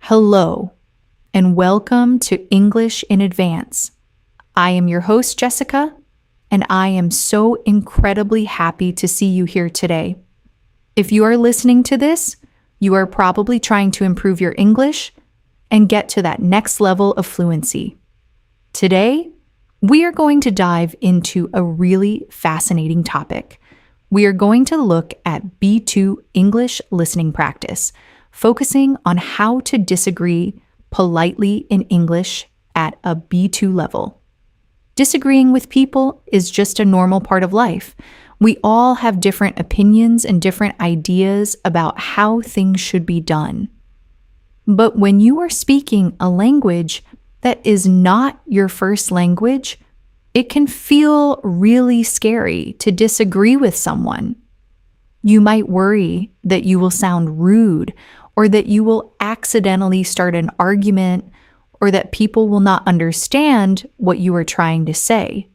Hello, and welcome to English in Advance. I am your host, Jessica, and I am so incredibly happy to see you here today. If you are listening to this, you are probably trying to improve your English and get to that next level of fluency. Today, we are going to dive into a really fascinating topic. We are going to look at B2 English listening practice, focusing on how to disagree politely in English at a B2 level. Disagreeing with people is just a normal part of life. We all have different opinions and different ideas about how things should be done. But when you are speaking a language that is not your first language, it can feel really scary to disagree with someone. You might worry that you will sound rude, or that you will accidentally start an argument, or that people will not understand what you are trying to say.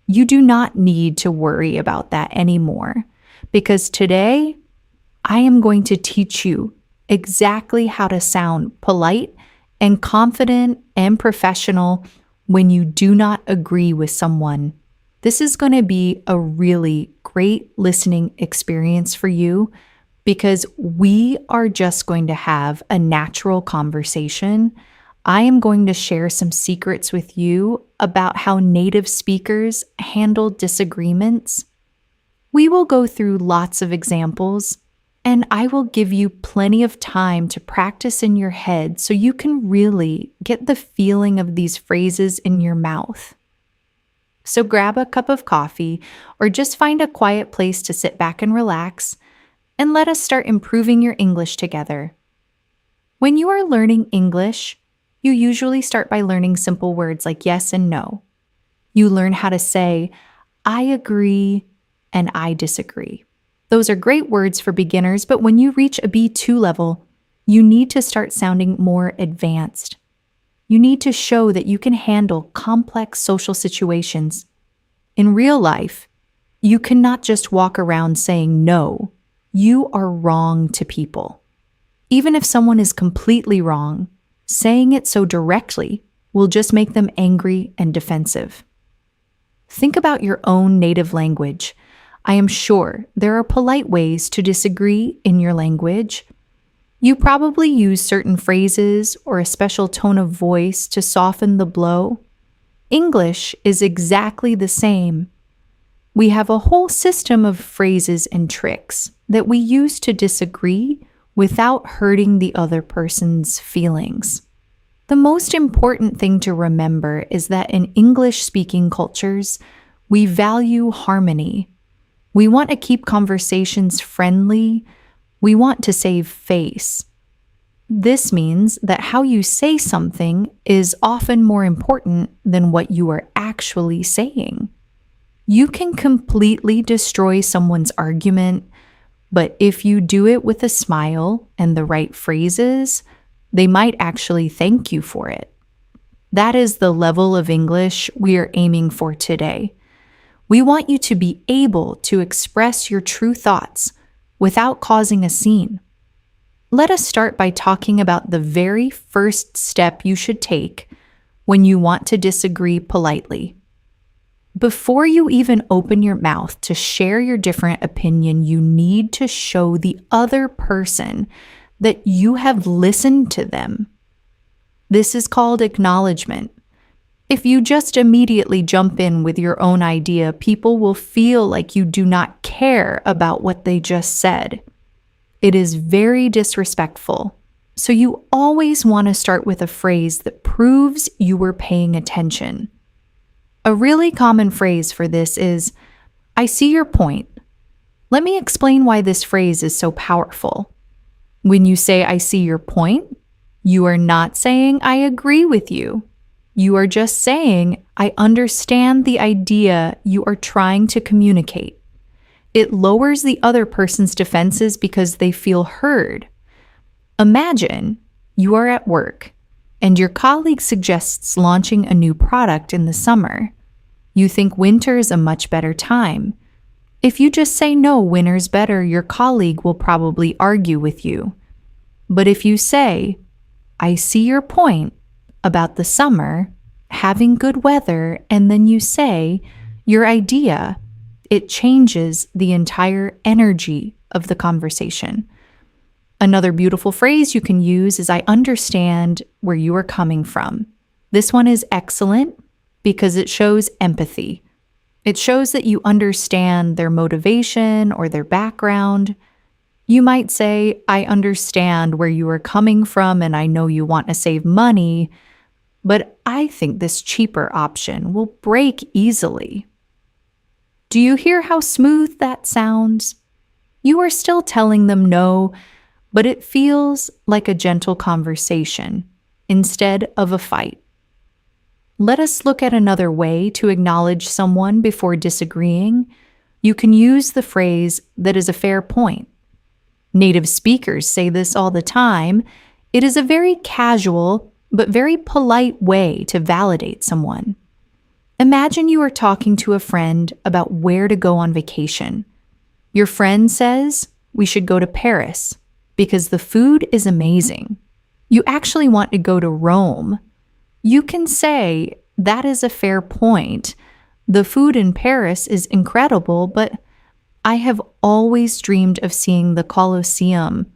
You do not need to worry about that anymore, because today I am going to teach you exactly how to sound polite and confident and professional when you do not agree with someone. This is going to be a really great listening experience for you, because we are just going to have a natural conversation. I am going to share some secrets with you about how native speakers handle disagreements. We will go through lots of examples, and I will give you plenty of time to practice in your head so you can really get the feeling of these phrases in your mouth. So grab a cup of coffee or just find a quiet place to sit back and relax, and let us start improving your English together. When you are learning English, you usually start by learning simple words like yes and no. You learn how to say, I agree and I disagree. Those are great words for beginners, but when you reach a B2 level, you need to start sounding more advanced. You need to show that you can handle complex social situations. In real life, you cannot just walk around saying no. You are wrong to people. Even if someone is completely wrong, saying it so directly will just make them angry and defensive. Think about your own native language. I am sure there are polite ways to disagree in your language. You probably use certain phrases or a special tone of voice to soften the blow. English is exactly the same. We have a whole system of phrases and tricks that we use to disagree without hurting the other person's feelings. The most important thing to remember is that in English-speaking cultures, we value harmony. We want to keep conversations friendly. We want to save face. This means that how you say something is often more important than what you are actually saying. You can completely destroy someone's argument, but if you do it with a smile and the right phrases, they might actually thank you for it. That is the level of English we are aiming for today. We want you to be able to express your true thoughts without causing a scene. Let us start by talking about the very first step you should take when you want to disagree politely. Before you even open your mouth to share your different opinion, you need to show the other person that you have listened to them. This is called acknowledgement. If you just immediately jump in with your own idea, people will feel like you do not care about what they just said. It is very disrespectful. So you always want to start with a phrase that proves you were paying attention. A really common phrase for this is, I see your point. Let me explain why this phrase is so powerful. When you say, I see your point, you are not saying, I agree with you. You are just saying, I understand the idea you are trying to communicate. It lowers the other person's defenses because they feel heard. Imagine you are at work and your colleague suggests launching a new product in the summer. You think winter is a much better time. If you just say no, winter's better, your colleague will probably argue with you. But if you say, I see your point about the summer, having good weather, and then you say your idea. It changes the entire energy of the conversation. Another beautiful phrase you can use is I understand where you are coming from. This one is excellent because it shows empathy. It shows that you understand their motivation or their background. You might say, I understand where you are coming from and I know you want to save money, but I think this cheaper option will break easily. Do you hear how smooth that sounds? You are still telling them no, but it feels like a gentle conversation instead of a fight. Let us look at another way to acknowledge someone before disagreeing. You can use the phrase, that is a fair point. Native speakers say this all the time. It is a very casual but very polite way to validate someone. Imagine you are talking to a friend about where to go on vacation. Your friend says, we should go to Paris because the food is amazing. You actually want to go to Rome. You can say, that is a fair point. The food in Paris is incredible, but I have always dreamed of seeing the Colosseum.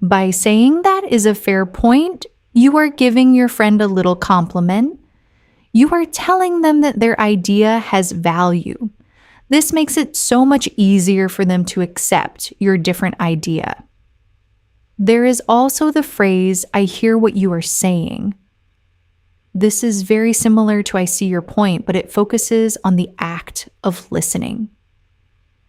By saying that is a fair point, you are giving your friend a little compliment. You are telling them that their idea has value. This makes it so much easier for them to accept your different idea. There is also the phrase, I hear what you are saying. This is very similar to I see your point, but it focuses on the act of listening.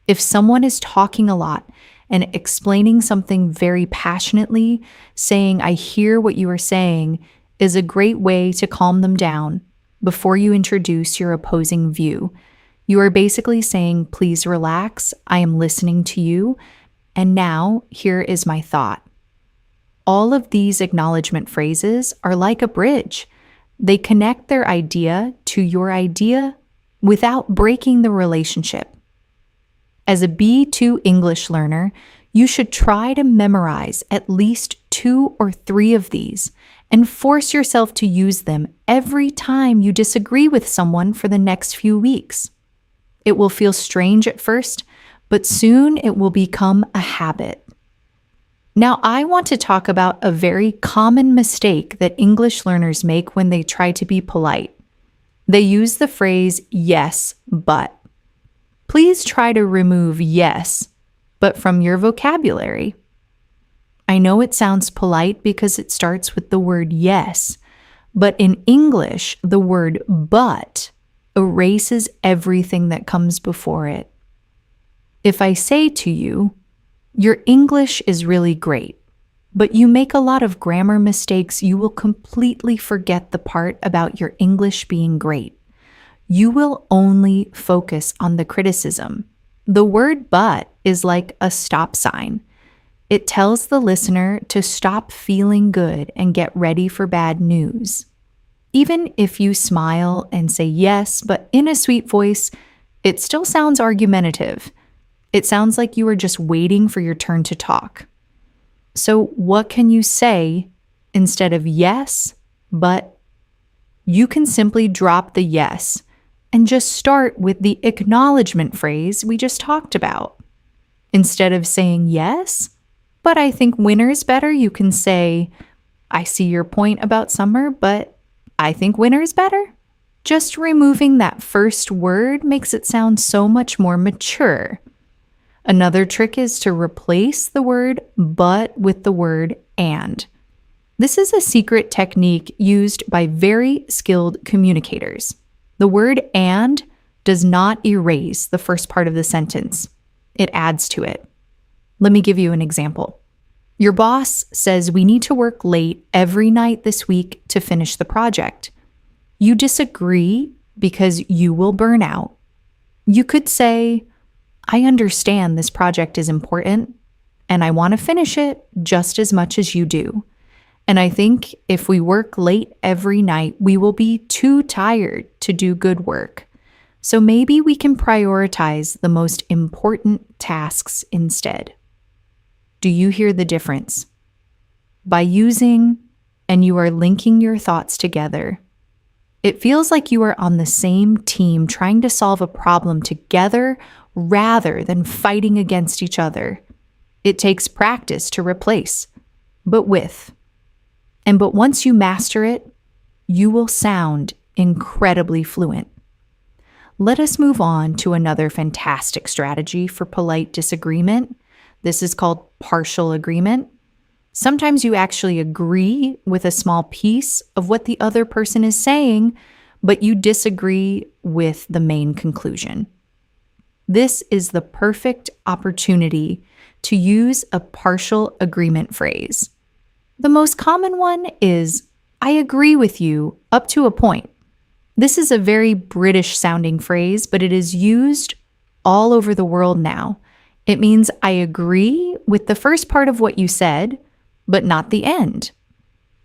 If someone is talking a lot and explaining something very passionately, saying, I hear what you are saying, is a great way to calm them down before you introduce your opposing view. You are basically saying, please relax, I am listening to you, and now here is my thought. All of these acknowledgement phrases are like a bridge. They connect their idea to your idea without breaking the relationship. As a B2 English learner, you should try to memorize at least 2 or 3 of these and force yourself to use them every time you disagree with someone for the next few weeks. It will feel strange at first, but soon it will become a habit. Now, I want to talk about a very common mistake that English learners make when they try to be polite. They use the phrase, yes, but. Please try to remove yes, but from your vocabulary. I know it sounds polite because it starts with the word yes, but in English, the word but erases everything that comes before it. If I say to you, your English is really great, but you make a lot of grammar mistakes, you will completely forget the part about your English being great. You will only focus on the criticism. The word but is like a stop sign. It tells the listener to stop feeling good and get ready for bad news. Even if you smile and say yes, but in a sweet voice, it still sounds argumentative. It sounds like you are just waiting for your turn to talk. So what can you say instead of yes, but? You can simply drop the yes and just start with the acknowledgement phrase we just talked about. Instead of saying yes, but I think winter is better, you can say, I see your point about summer, but I think winter is better. Just removing that first word makes it sound so much more mature. Another trick is to replace the word but with the word and. This is a secret technique used by very skilled communicators. The word and does not erase the first part of the sentence. It adds to it. Let me give you an example. Your boss says we need to work late every night this week to finish the project. You disagree because you will burn out. You could say, I understand this project is important and I want to finish it just as much as you do. And I think if we work late every night, we will be too tired to do good work. So maybe we can prioritize the most important tasks instead. Do you hear the difference? By using and you are linking your thoughts together. It feels like you are on the same team trying to solve a problem together rather than fighting against each other. It takes practice to replace, but with. But once you master it, you will sound incredibly fluent. Let us move on to another fantastic strategy for polite disagreement. This is called partial agreement. Sometimes you actually agree with a small piece of what the other person is saying, but you disagree with the main conclusion. This is the perfect opportunity to use a partial agreement phrase. The most common one is, I agree with you up to a point. This is a very British sounding phrase, but it is used all over the world now. It means I agree with the first part of what you said, but not the end.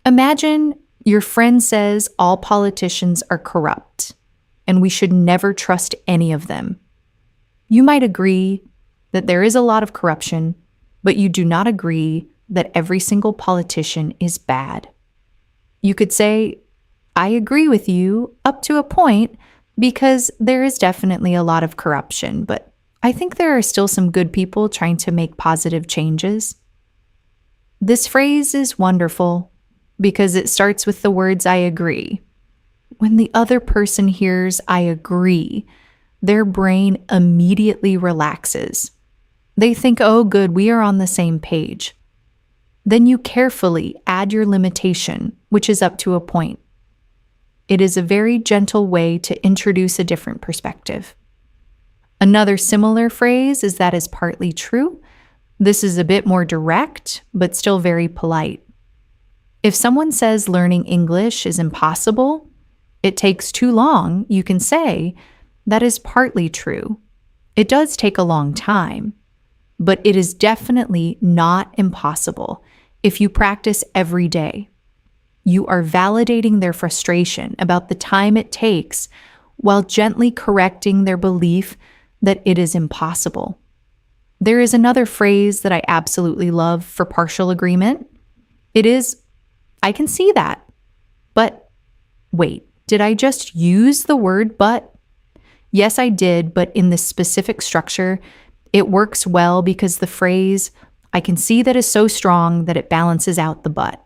Imagine your friend says all politicians are corrupt and we should never trust any of them. You might agree that there is a lot of corruption, but you do not agree that every single politician is bad. You could say, I agree with you up to a point because there is definitely a lot of corruption, but I think there are still some good people trying to make positive changes. This phrase is wonderful because it starts with the words I agree. When the other person hears I agree, their brain immediately relaxes. They think, oh good, we are on the same page. Then you carefully add your limitation, which is up to a point. It is a very gentle way to introduce a different perspective. Another similar phrase is that is partly true. This is a bit more direct, but still very polite. If someone says learning English is impossible, it takes too long, you can say, that is partly true. It does take a long time, but it is definitely not impossible if you practice every day. You are validating their frustration about the time it takes while gently correcting their belief that it is impossible. There is another phrase that I absolutely love for partial agreement. It is, I can see that, but wait, did I just use the word but? Yes, I did, but in this specific structure, it works well because the phrase, I can see that is so strong that it balances out the but.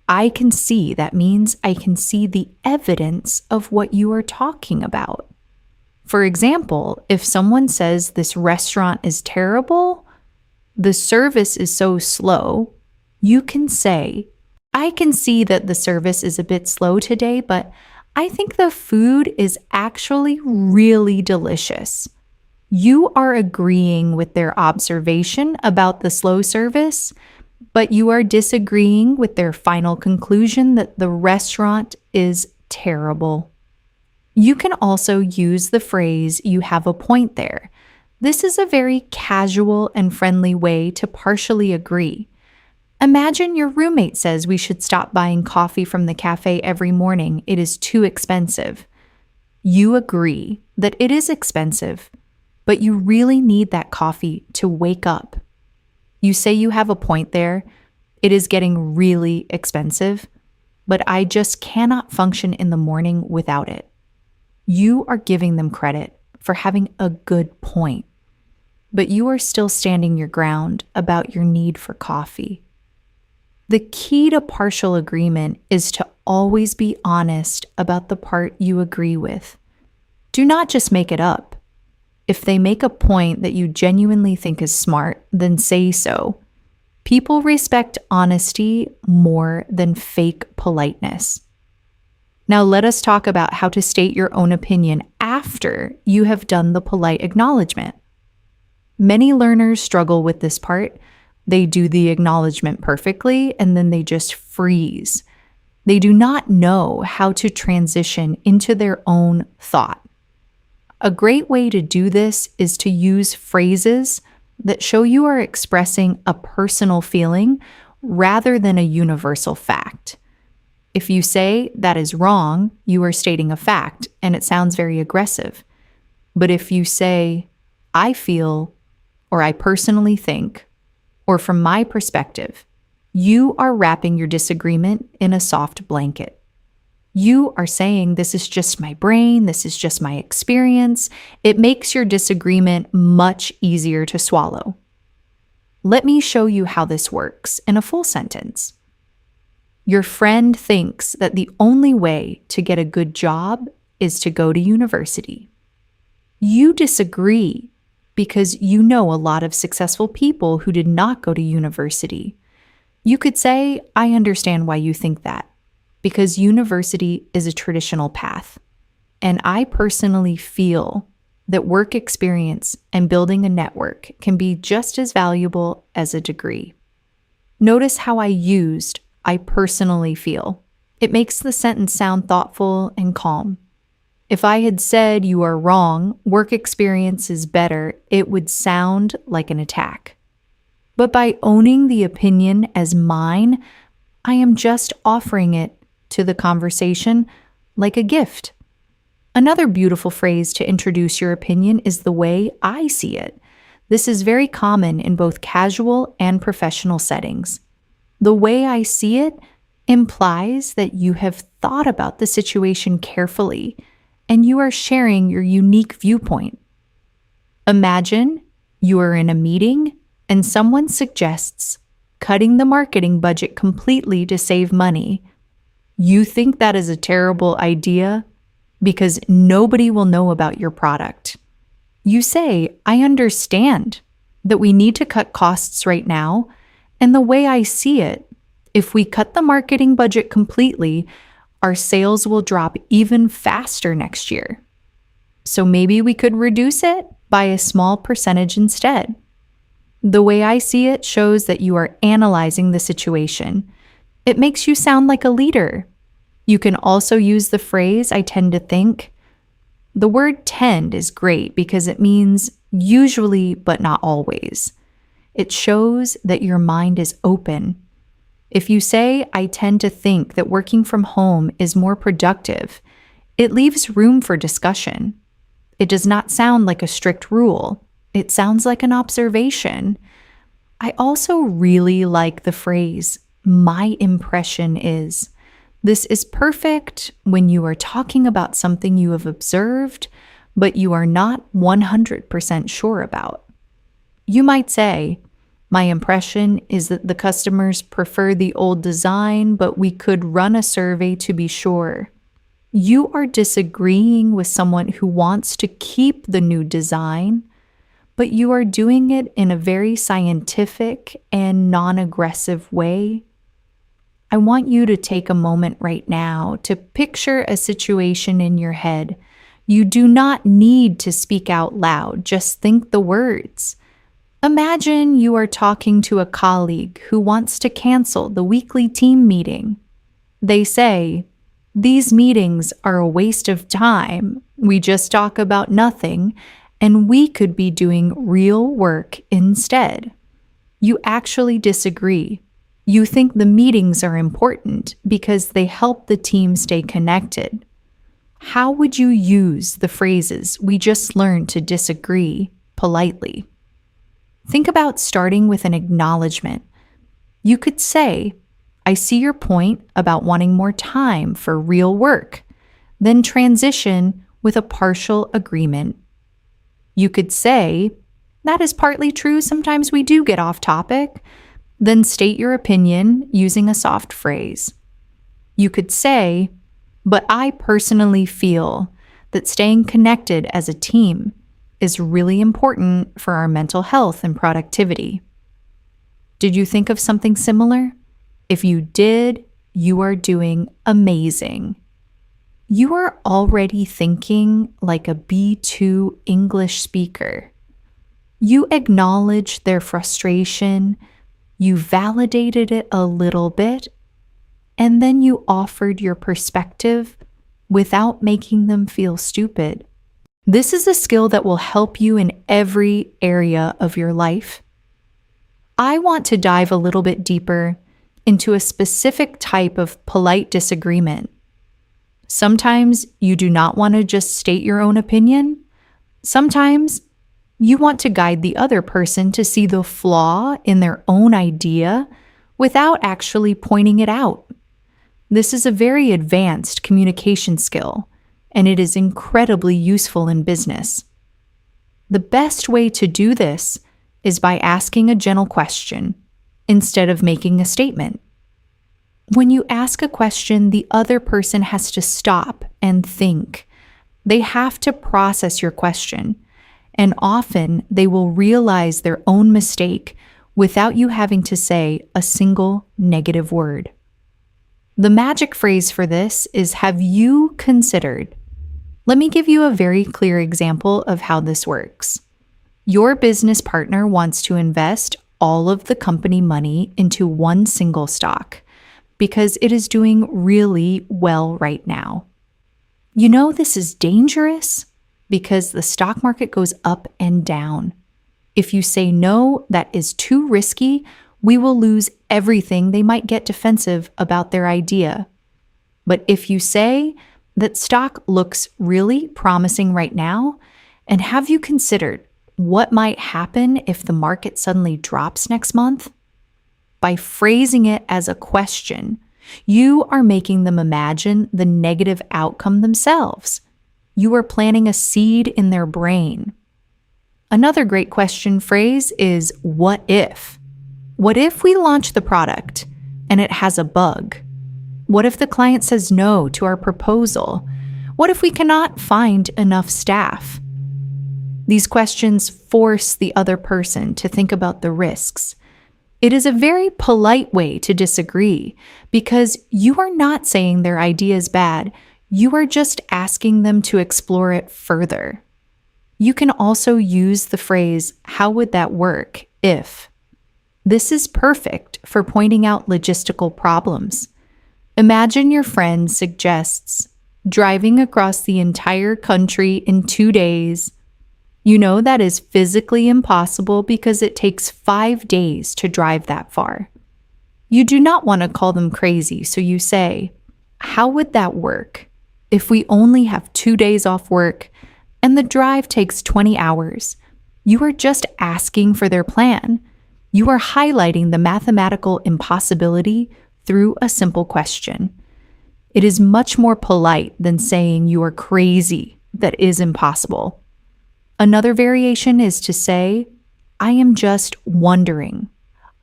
I can see, that means I can see the evidence of what you are talking about. For example, if someone says this restaurant is terrible, the service is so slow, you can say, I can see that the service is a bit slow today, but I think the food is actually really delicious. You are agreeing with their observation about the slow service, but you are disagreeing with their final conclusion that the restaurant is terrible. You can also use the phrase, you have a point there. This is a very casual and friendly way to partially agree. Imagine your roommate says we should stop buying coffee from the cafe every morning. It is too expensive. You agree that it is expensive, but you really need that coffee to wake up. You say you have a point there. It is getting really expensive, but I just cannot function in the morning without it. You are giving them credit for having a good point, but you are still standing your ground about your need for coffee. The key to partial agreement is to always be honest about the part you agree with. Do not just make it up. If they make a point that you genuinely think is smart, then say so. People respect honesty more than fake politeness. Now let us talk about how to state your own opinion after you have done the polite acknowledgement. Many learners struggle with this part. They do the acknowledgement perfectly and then they just freeze. They do not know how to transition into their own thought. A great way to do this is to use phrases that show you are expressing a personal feeling rather than a universal fact. If you say that is wrong, you are stating a fact, and it sounds very aggressive. But if you say, I feel, or I personally think, or from my perspective, You are wrapping your disagreement in a soft blanket. You are saying, this is just my brain, this is just my experience. It makes your disagreement much easier to swallow. Let me show you how this works in a full sentence. Your friend thinks that the only way to get a good job is to go to university. You disagree because you know a lot of successful people who did not go to university. You could say, I understand why you think that, because university is a traditional path. And I personally feel that work experience and building a network can be just as valuable as a degree. Notice how I used I personally feel. It makes the sentence sound thoughtful and calm. If I had said you are wrong, work experience is better, it would sound like an attack. But by owning the opinion as mine, I am just offering it to the conversation like a gift. Another beautiful phrase to introduce your opinion is the way I see it. This is very common in both casual and professional settings. The way I see it implies that you have thought about the situation carefully and you are sharing your unique viewpoint. Imagine you are in a meeting and someone suggests cutting the marketing budget completely to save money. You think that is a terrible idea because nobody will know about your product. You say, I understand that we need to cut costs right now, and the way I see it, if we cut the marketing budget completely, our sales will drop even faster next year. So maybe we could reduce it by a small percentage instead. The way I see it shows that you are analyzing the situation. It makes you sound like a leader. You can also use the phrase, I tend to think. The word tend is great because it means usually but not always. It shows that your mind is open. If you say, I tend to think that working from home is more productive, it leaves room for discussion. It does not sound like a strict rule. It sounds like an observation. I also really like the phrase, my impression is. This is perfect when you are talking about something you have observed, but you are not 100% sure about. You might say, my impression is that the customers prefer the old design, but we could run a survey to be sure. You are disagreeing with someone who wants to keep the new design, but you are doing it in a very scientific and non-aggressive way. I want you to take a moment right now to picture a situation in your head. You do not need to speak out loud, just think the words. Imagine you are talking to a colleague who wants to cancel the weekly team meeting. They say, these meetings are a waste of time. We just talk about nothing, and we could be doing real work instead. You actually disagree. You think the meetings are important because they help the team stay connected. How would you use the phrases we just learned to disagree politely? Think about starting with an acknowledgement. You could say, I see your point about wanting more time for real work, then transition with a partial agreement. You could say, that is partly true, sometimes we do get off topic, then state your opinion using a soft phrase. You could say, but I personally feel that staying connected as a team is really important for our mental health and productivity. Did you think of something similar? If you did, you are doing amazing. You are already thinking like a B2 English speaker. You acknowledge their frustration, you validated it a little bit, and then you offered your perspective without making them feel stupid. This is a skill that will help you in every area of your life. I want to dive a little bit deeper into a specific type of polite disagreement. Sometimes you do not want to just state your own opinion. Sometimes you want to guide the other person to see the flaw in their own idea without actually pointing it out. This is a very advanced communication skill, and it is incredibly useful in business. The best way to do this is by asking a gentle question instead of making a statement. When you ask a question, the other person has to stop and think. They have to process your question, and often they will realize their own mistake without you having to say a single negative word. The magic phrase for this is, have you considered? Let me give you a very clear example of how this works. Your business partner wants to invest all of the company money into one single stock because it is doing really well right now. You know this is dangerous because the stock market goes up and down. If you say no, that is too risky, we will lose everything. They might get defensive about their idea. But if you say that stock looks really promising right now, and have you considered what might happen if the market suddenly drops next month? By phrasing it as a question, you are making them imagine the negative outcome themselves. You are planting a seed in their brain. Another great question phrase is, what if? What if we launch the product and it has a bug? What if the client says no to our proposal? What if we cannot find enough staff? These questions force the other person to think about the risks. It is a very polite way to disagree because you are not saying their idea is bad. You are just asking them to explore it further. You can also use the phrase, how would that work if? This is perfect for pointing out logistical problems. Imagine your friend suggests driving across the entire country in 2 days. You know that is physically impossible because it takes 5 days to drive that far. You do not want to call them crazy, so you say, how would that work if we only have 2 days off work and the drive takes 20 hours? You are just asking for their plan. You are highlighting the mathematical impossibility through a simple question. It is much more polite than saying you are crazy that is impossible. Another variation is to say, I am just wondering.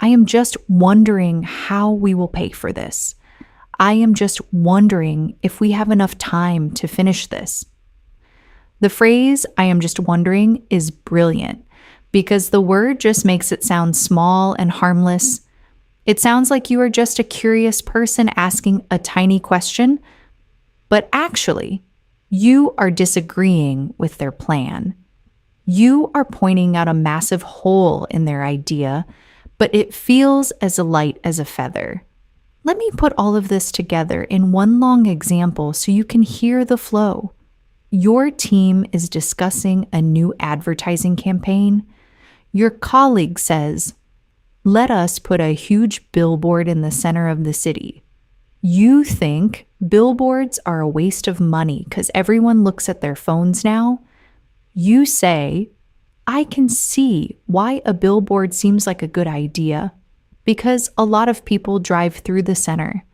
I am just wondering how we will pay for this. I am just wondering if we have enough time to finish this. The phrase, I am just wondering, is brilliant because the word just makes it sound small and harmless. It sounds like you are just a curious person asking a tiny question, but actually, you are disagreeing with their plan. You are pointing out a massive hole in their idea, but it feels as light as a feather. Let me put all of this together in one long example so you can hear the flow. Your team is discussing a new advertising campaign. Your colleague says, let us put a huge billboard in the center of the city. You think billboards are a waste of money because everyone looks at their phones now. You say, I can see why a billboard seems like a good idea because a lot of people drive through the center.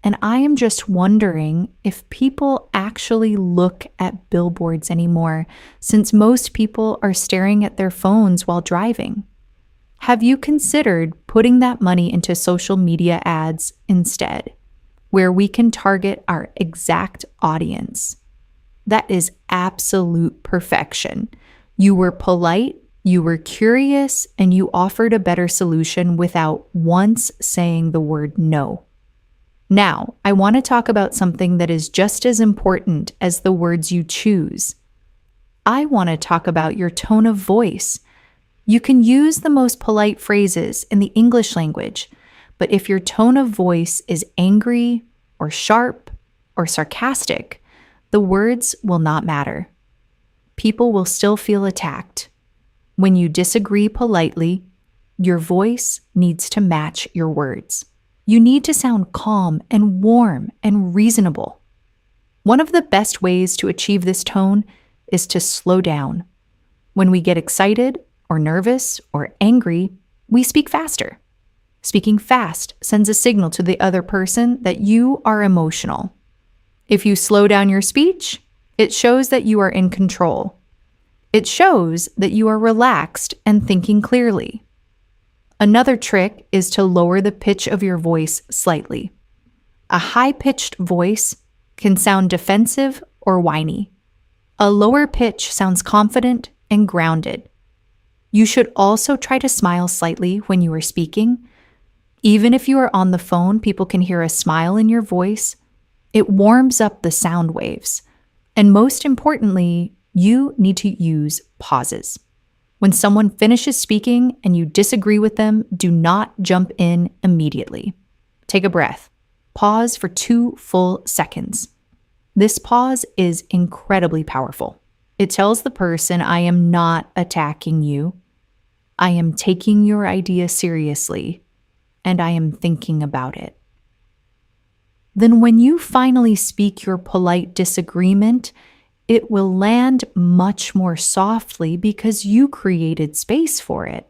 And I am just wondering if people actually look at billboards anymore since most people are staring at their phones while driving. Have you considered putting that money into social media ads instead, where we can target our exact audience? That is absolute perfection. You were polite, you were curious, and you offered a better solution without once saying the word no. Now, I want to talk about something that is just as important as the words you choose. I want to talk about your tone of voice. You can use the most polite phrases in the English language, but if your tone of voice is angry or sharp or sarcastic, the words will not matter. People will still feel attacked. When you disagree politely, your voice needs to match your words. You need to sound calm and warm and reasonable. One of the best ways to achieve this tone is to slow down. When we get excited or nervous or angry, we speak faster. Speaking fast sends a signal to the other person that you are emotional. If you slow down your speech, it shows that you are in control. It shows that you are relaxed and thinking clearly. Another trick is to lower the pitch of your voice slightly. A high-pitched voice can sound defensive or whiny. A lower pitch sounds confident and grounded. You should also try to smile slightly when you are speaking. Even if you are on the phone, people can hear a smile in your voice. It warms up the sound waves. And most importantly, you need to use pauses. When someone finishes speaking and you disagree with them, do not jump in immediately. Take a breath. Pause for 2 full seconds. This pause is incredibly powerful. It tells the person, I am not attacking you. I am taking your idea seriously, and I am thinking about it. Then when you finally speak your polite disagreement, it will land much more softly because you created space for it.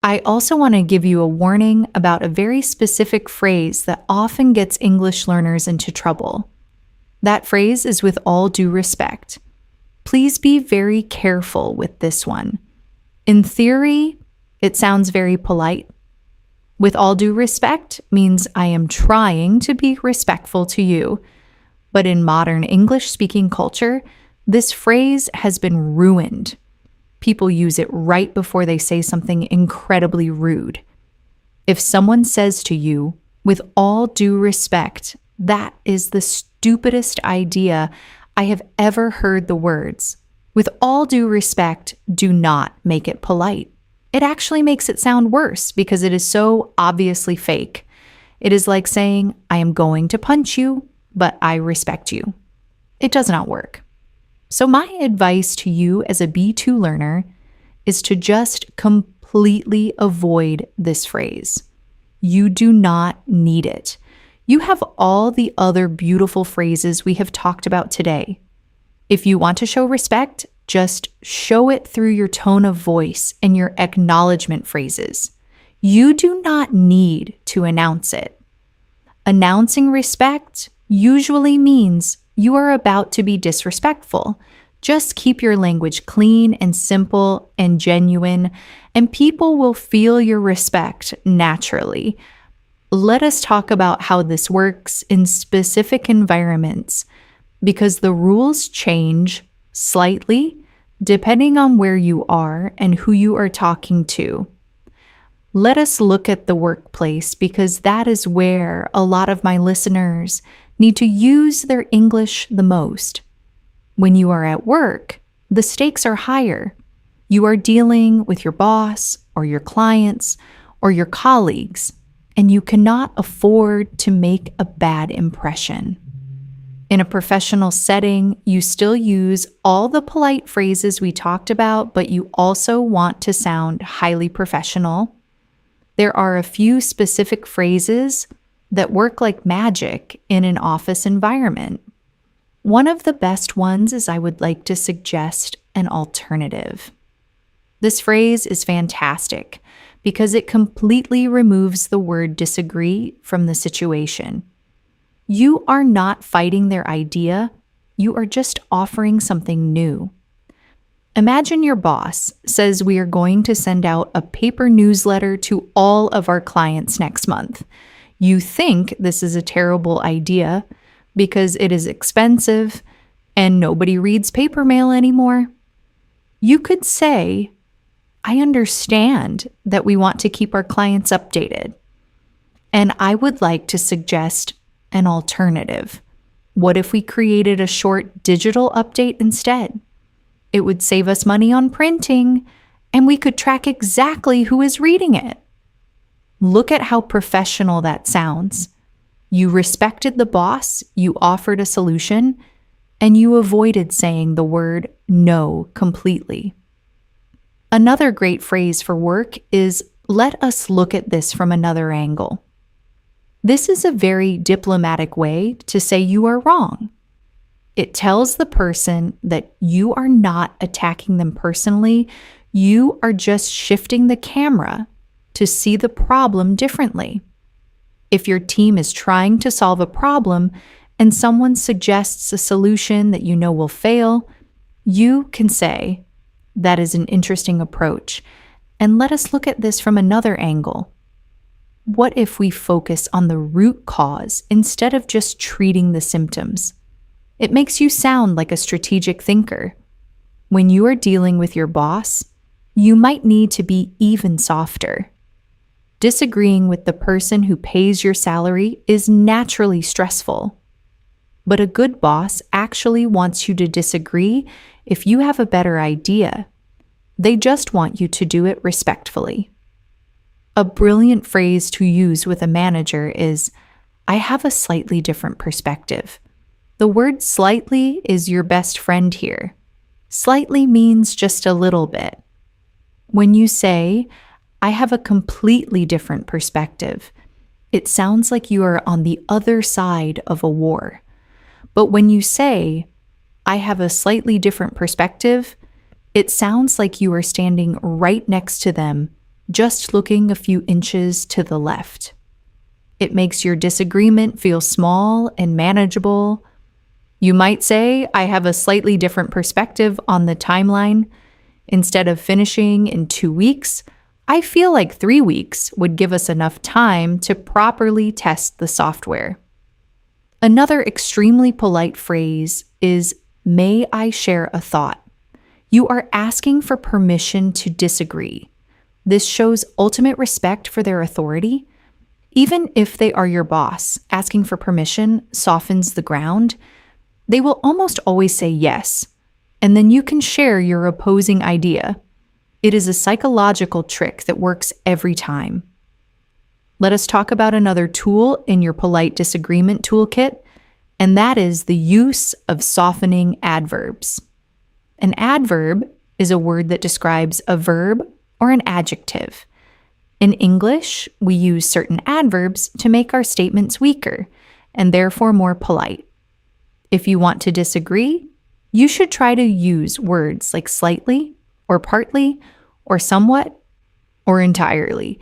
I also want to give you a warning about a very specific phrase that often gets English learners into trouble. That phrase is with all due respect. Please be very careful with this one. In theory, it sounds very polite. With all due respect means I am trying to be respectful to you. But in modern English-speaking culture, this phrase has been ruined. People use it right before they say something incredibly rude. If someone says to you, with all due respect, that is the stupidest idea I have ever heard the words. With all due respect, do not make it polite. It actually makes it sound worse because it is so obviously fake. It is like saying, I am going to punch you, but I respect you. It does not work. So my advice to you as a B2 learner is to just completely avoid this phrase. You do not need it. You have all the other beautiful phrases we have talked about today. If you want to show respect, just show it through your tone of voice and your acknowledgement phrases. You do not need to announce it. Announcing respect usually means you are about to be disrespectful. Just keep your language clean and simple and genuine, and people will feel your respect naturally. Let us talk about how this works in specific environments, because the rules change slightly depending on where you are and who you are talking to. Let us look at the workplace because that is where a lot of my listeners need to use their English the most. When you are at work, the stakes are higher. You are dealing with your boss or your clients or your colleagues, and you cannot afford to make a bad impression. In a professional setting, you still use all the polite phrases we talked about, but you also want to sound highly professional. There are a few specific phrases that work like magic in an office environment. One of the best ones is I would like to suggest an alternative. This phrase is fantastic because it completely removes the word disagree from the situation. You are not fighting their idea, you are just offering something new. Imagine your boss says we are going to send out a paper newsletter to all of our clients next month. You think this is a terrible idea because it is expensive and nobody reads paper mail anymore. You could say, I understand that we want to keep our clients updated, and I would like to suggest an alternative. What if we created a short digital update instead? It would save us money on printing, and we could track exactly who is reading it. Look at how professional that sounds. You respected the boss, you offered a solution, and you avoided saying the word no completely. Another great phrase for work is, let us look at this from another angle. This is a very diplomatic way to say you are wrong. It tells the person that you are not attacking them personally, you are just shifting the camera to see the problem differently. If your team is trying to solve a problem and someone suggests a solution that you know will fail, you can say, "That is an interesting approach, and let us look at this from another angle. What if we focus on the root cause instead of just treating the symptoms?" It makes you sound like a strategic thinker. When you are dealing with your boss, you might need to be even softer. Disagreeing with the person who pays your salary is naturally stressful. But a good boss actually wants you to disagree if you have a better idea. They just want you to do it respectfully. A brilliant phrase to use with a manager is, "I have a slightly different perspective." The word slightly is your best friend here. Slightly means just a little bit. When you say, "I have a completely different perspective," it sounds like you are on the other side of a war. But when you say, "I have a slightly different perspective," it sounds like you are standing right next to them, just looking a few inches to the left. It makes your disagreement feel small and manageable. You might say, "I have a slightly different perspective on the timeline. Instead of finishing in 2 weeks, I feel like 3 weeks would give us enough time to properly test the software." Another extremely polite phrase is, "May I share a thought?" You are asking for permission to disagree. This shows ultimate respect for their authority. Even if they are your boss, asking for permission softens the ground. They will almost always say yes, and then you can share your opposing idea. It is a psychological trick that works every time. Let us talk about another tool in your polite disagreement toolkit, and that is the use of softening adverbs. An adverb is a word that describes a verb or an adjective. In English, we use certain adverbs to make our statements weaker and therefore more polite. If you want to disagree, you should try to use words like slightly, or partly, or somewhat, or entirely.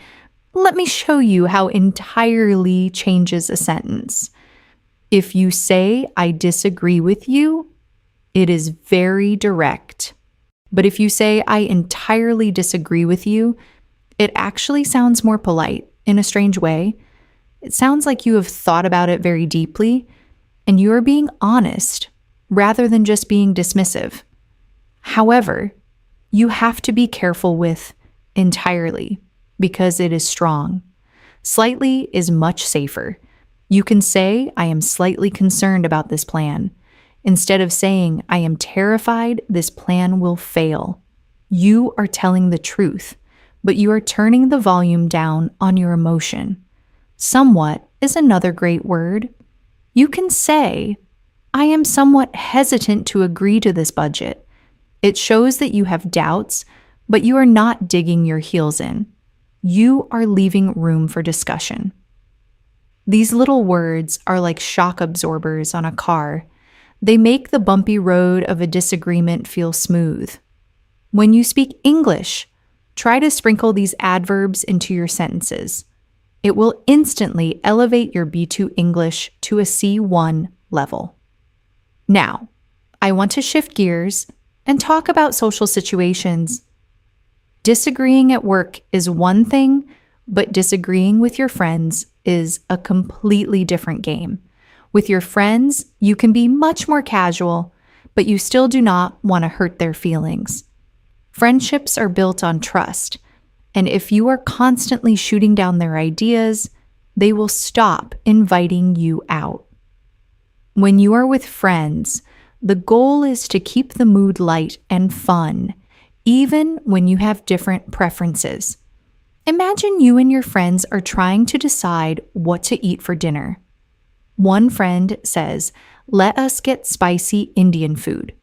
Let me show you how entirely changes a sentence. If you say, "I disagree with you," it is very direct. But if you say, "I entirely disagree with you," it actually sounds more polite in a strange way. It sounds like you have thought about it very deeply, and you are being honest rather than just being dismissive. However, you have to be careful with entirely because it is strong. Slightly is much safer. You can say, "I am slightly concerned about this plan," instead of saying, "I am terrified this plan will fail." You are telling the truth, but you are turning the volume down on your emotion. Somewhat is another great word. You can say, "I am somewhat hesitant to agree to this budget." It shows that you have doubts, but you are not digging your heels in. You are leaving room for discussion. These little words are like shock absorbers on a car. They make the bumpy road of a disagreement feel smooth. When you speak English, try to sprinkle these adverbs into your sentences. It will instantly elevate your B2 English to a C1 level. Now, I want to shift gears and talk about social situations. Disagreeing at work is one thing, but disagreeing with your friends is a completely different game. With your friends, you can be much more casual, but you still do not want to hurt their feelings. Friendships are built on trust, and if you are constantly shooting down their ideas, they will stop inviting you out. When you are with friends, the goal is to keep the mood light and fun, even when you have different preferences. Imagine you and your friends are trying to decide what to eat for dinner. One friend says, "Let us get spicy Indian food."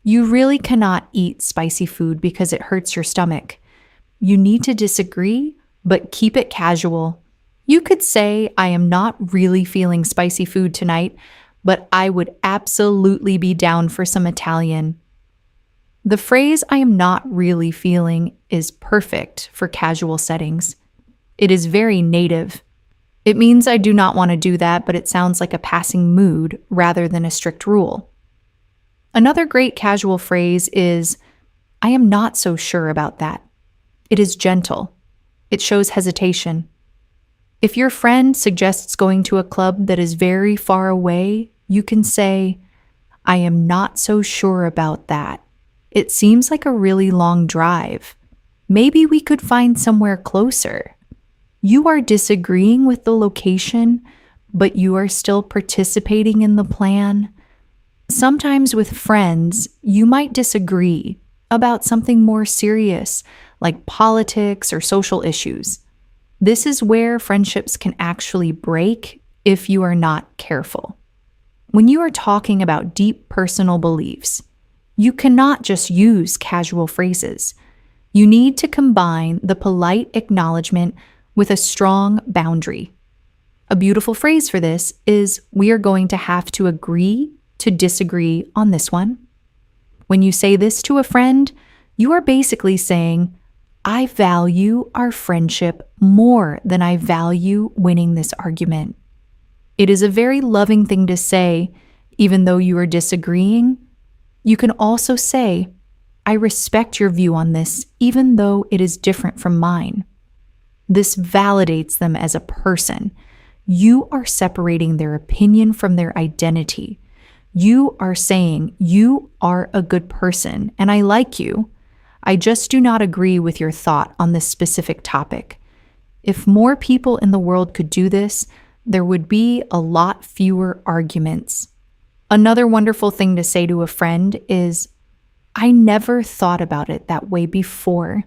You really cannot eat spicy food because it hurts your stomach. You need to disagree, but keep it casual. You could say, "I am not really feeling spicy food tonight, but I would absolutely be down for some Italian." The phrase "I am not really feeling" is perfect for casual settings. It is very native. It means I do not want to do that, but it sounds like a passing mood rather than a strict rule. Another great casual phrase is, I am not so sure about that. It is gentle. It shows hesitation. If your friend suggests going to a club that is very far away, you can say, I am not so sure about that. It seems like a really long drive. Maybe we could find somewhere closer. You are disagreeing with the location, but you are still participating in the plan. Sometimes with friends, you might disagree about something more serious, like politics or social issues. This is where friendships can actually break if you are not careful. When you are talking about deep personal beliefs, you cannot just use casual phrases. You need to combine the polite acknowledgement with a strong boundary. A beautiful phrase for this is, we are going to have to agree to disagree on this one. When you say this to a friend, you are basically saying, I value our friendship more than I value winning this argument. It is a very loving thing to say, even though you are disagreeing. You can also say, I respect your view on this, even though it is different from mine. This validates them as a person. You are separating their opinion from their identity. You are saying, you are a good person, and I like you. I just do not agree with your thought on this specific topic. If more people in the world could do this, there would be a lot fewer arguments. Another wonderful thing to say to a friend is, I never thought about it that way before.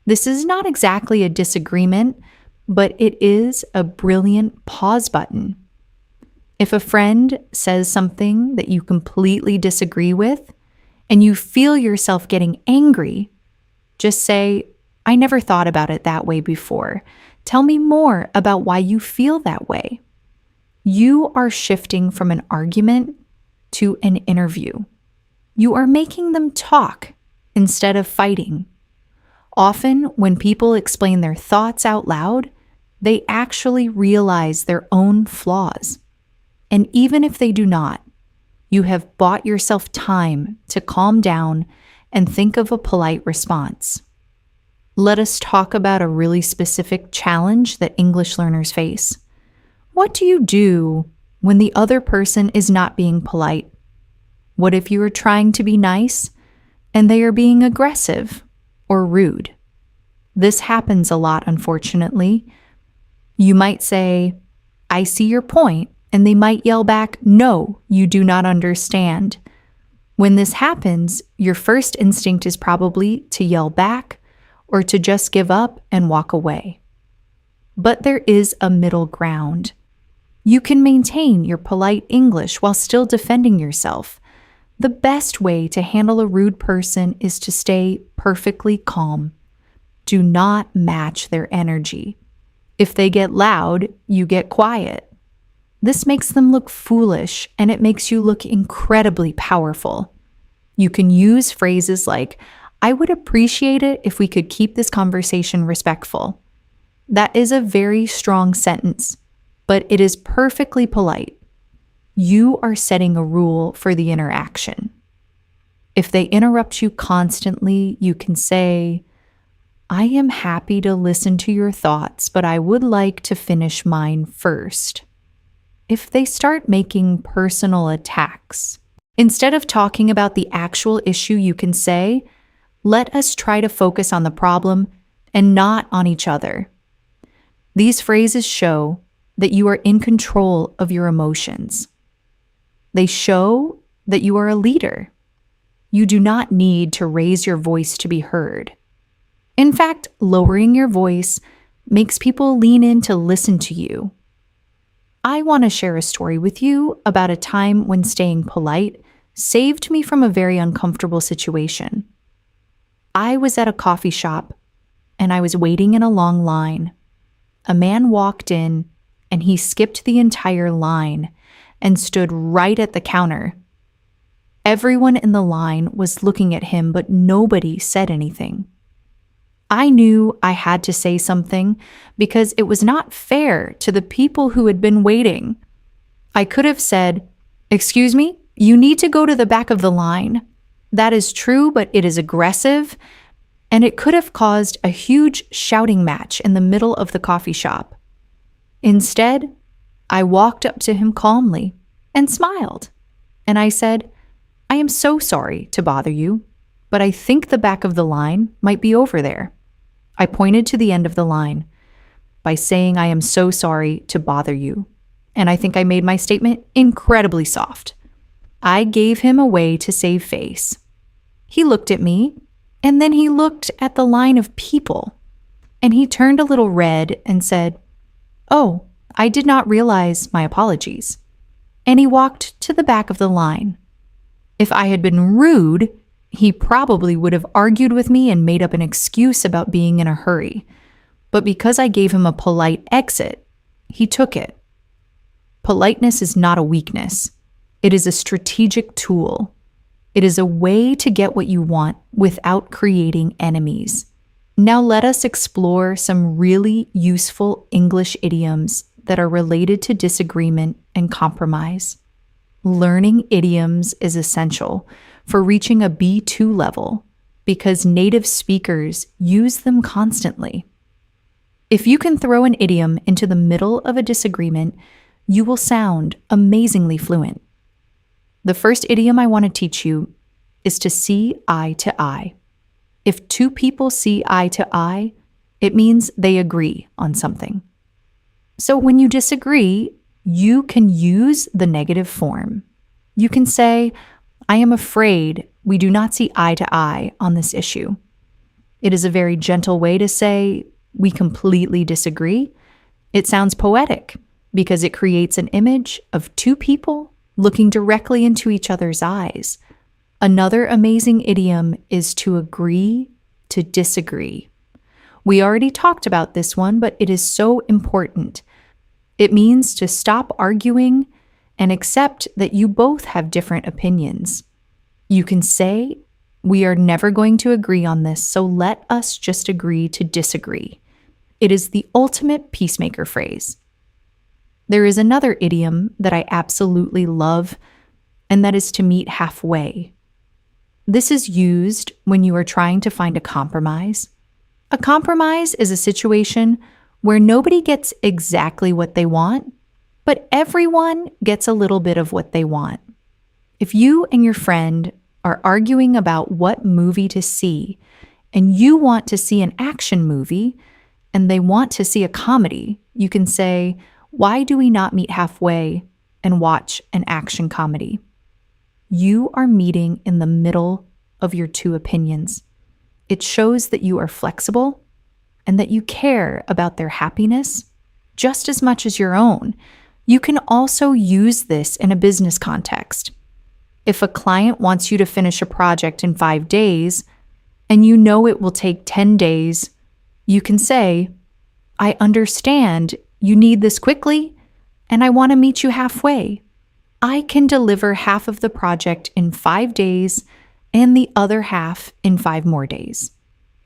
This is not exactly a disagreement, but it is a brilliant pause button. If a friend says something that you completely disagree with, and you feel yourself getting angry, just say, I never thought about it that way before. Tell me more about why you feel that way. You are shifting from an argument to an interview. You are making them talk instead of fighting. Often, when people explain their thoughts out loud, they actually realize their own flaws. And even if they do not, you have bought yourself time to calm down and think of a polite response. Let us talk about a really specific challenge that English learners face. What do you do when the other person is not being polite? What if you are trying to be nice and they are being aggressive or rude? This happens a lot, unfortunately. You might say, I see your point, and they might yell back, no, you do not understand. When this happens, your first instinct is probably to yell back or to just give up and walk away. But there is a middle ground. You can maintain your polite English while still defending yourself. The best way to handle a rude person is to stay perfectly calm. Do not match their energy. If they get loud, you get quiet. This makes them look foolish, and it makes you look incredibly powerful. You can use phrases like, I would appreciate it if we could keep this conversation respectful. That is a very strong sentence, but it is perfectly polite. You are setting a rule for the interaction. If they interrupt you constantly, you can say, I am happy to listen to your thoughts, but I would like to finish mine first. If they start making personal attacks, instead of talking about the actual issue, you can say, let us try to focus on the problem and not on each other. These phrases show that you are in control of your emotions. They show that you are a leader. You do not need to raise your voice to be heard. In fact, lowering your voice makes people lean in to listen to you. I want to share a story with you about a time when staying polite saved me from a very uncomfortable situation. I was at a coffee shop and I was waiting in a long line. A man walked in and he skipped the entire line and stood right at the counter. Everyone in the line was looking at him, but nobody said anything. I knew I had to say something because it was not fair to the people who had been waiting. I could have said, "Excuse me, you need to go to the back of the line." That is true, but it is aggressive, and it could have caused a huge shouting match in the middle of the coffee shop. Instead, I walked up to him calmly and smiled, and I said, "I am so sorry to bother you, but I think the back of the line might be over there." I pointed to the end of the line by saying I am so sorry to bother you, and I think I made my statement incredibly soft. I gave him a way to save face. He looked at me, and then he looked at the line of people, and he turned a little red and said, "Oh, I did not realize my apologies." And he walked to the back of the line. If I had been rude, he probably would have argued with me and made up an excuse about being in a hurry. But because I gave him a polite exit, he took it. Politeness is not a weakness. It is a strategic tool. It is a way to get what you want without creating enemies. Now let us explore some really useful English idioms that are related to disagreement and compromise. Learning idioms is essential for reaching a B2 level because native speakers use them constantly. If you can throw an idiom into the middle of a disagreement, you will sound amazingly fluent. The first idiom I want to teach you is to see eye to eye. If two people see eye to eye, it means they agree on something. So when you disagree, you can use the negative form. You can say, "I am afraid we do not see eye to eye on this issue." It is a very gentle way to say, "We completely disagree." It sounds poetic because it creates an image of two people looking directly into each other's eyes. Another amazing idiom is to agree to disagree. We already talked about this one, but it is so important. It means to stop arguing and accept that you both have different opinions. You can say, "We are never going to agree on this, so let us just agree to disagree." It is the ultimate peacemaker phrase. There is another idiom that I absolutely love, and that is to meet halfway. This is used when you are trying to find a compromise. A compromise is a situation where nobody gets exactly what they want, but everyone gets a little bit of what they want. If you and your friend are arguing about what movie to see, and you want to see an action movie, and they want to see a comedy, you can say, "Why do we not meet halfway and watch an action comedy?" You are meeting in the middle of your two opinions. It shows that you are flexible and that you care about their happiness just as much as your own. You can also use this in a business context. If a client wants you to finish a project in 5 days and you know it will take 10 days, you can say, "I understand you need this quickly, and I want to meet you halfway. I can deliver half of the project in 5 days and the other half in 5 more days."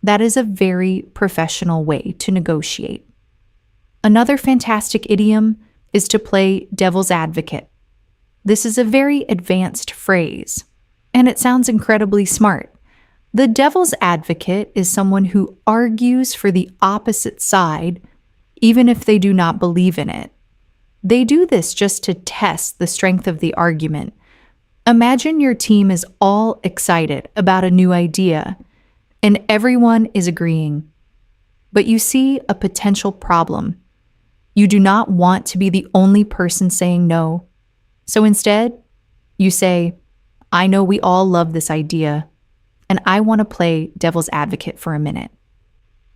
That is a very professional way to negotiate. Another fantastic idiom is to play devil's advocate. This is a very advanced phrase, and it sounds incredibly smart. The devil's advocate is someone who argues for the opposite side, even if they do not believe in it. They do this just to test the strength of the argument. Imagine your team is all excited about a new idea, and everyone is agreeing. But you see a potential problem. You do not want to be the only person saying no. So instead, you say, "I know we all love this idea, and I want to play devil's advocate for a minute.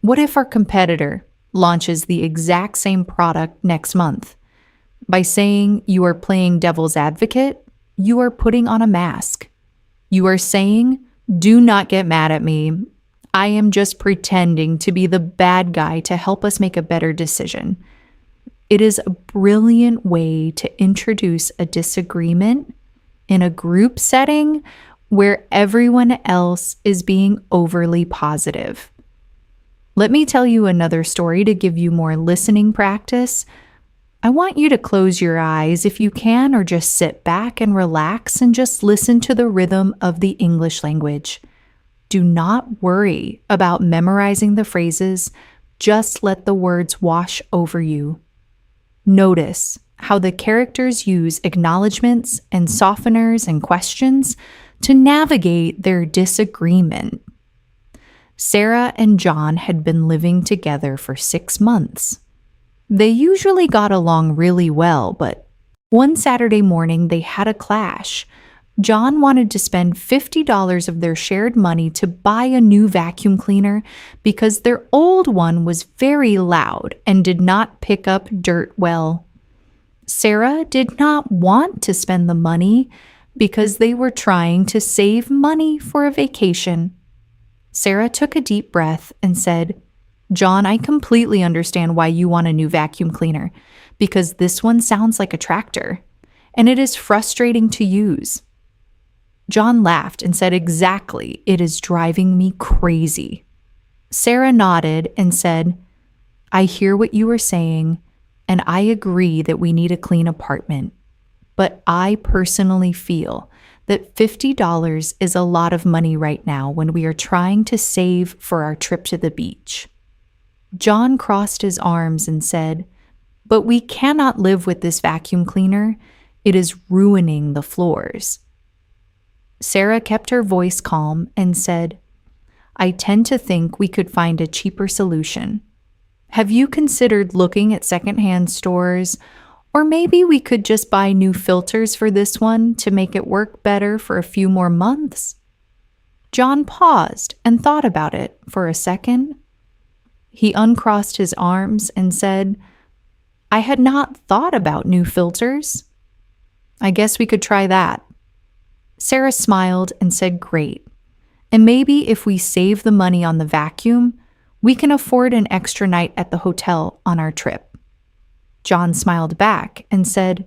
What if our competitor launches the exact same product next month? By saying you are playing devil's advocate, you are putting on a mask. You are saying, 'Do not get mad at me. I am just pretending to be the bad guy to help us make a better decision.' It is a brilliant way to introduce a disagreement in a group setting where everyone else is being overly positive. Let me tell you another story to give you more listening practice. I want you to close your eyes if you can, or just sit back and relax and just listen to the rhythm of the English language. Do not worry about memorizing the phrases, just let the words wash over you. Notice how the characters use acknowledgments and softeners and questions to navigate their disagreement. Sarah and John had been living together for 6 months. They usually got along really well, but one Saturday morning they had a clash. John wanted to spend $50 of their shared money to buy a new vacuum cleaner because their old one was very loud and did not pick up dirt well. Sarah did not want to spend the money because they were trying to save money for a vacation. Sarah took a deep breath and said, "John, I completely understand why you want a new vacuum cleaner, because this one sounds like a tractor, and it is frustrating to use." John laughed and said, "Exactly, it is driving me crazy." Sarah nodded and said, "I hear what you are saying, and I agree that we need a clean apartment, but I personally feel that $50 is a lot of money right now when we are trying to save for our trip to the beach." John crossed his arms and said, "But we cannot live with this vacuum cleaner. It is ruining the floors." Sarah kept her voice calm and said, "I tend to think we could find a cheaper solution. Have you considered looking at secondhand stores? Or maybe we could just buy new filters for this one to make it work better for a few more months." John paused and thought about it for a second. He uncrossed his arms and said, "I had not thought about new filters. I guess we could try that." Sarah smiled and said, "Great. And maybe if we save the money on the vacuum, we can afford an extra night at the hotel on our trip." John smiled back and said,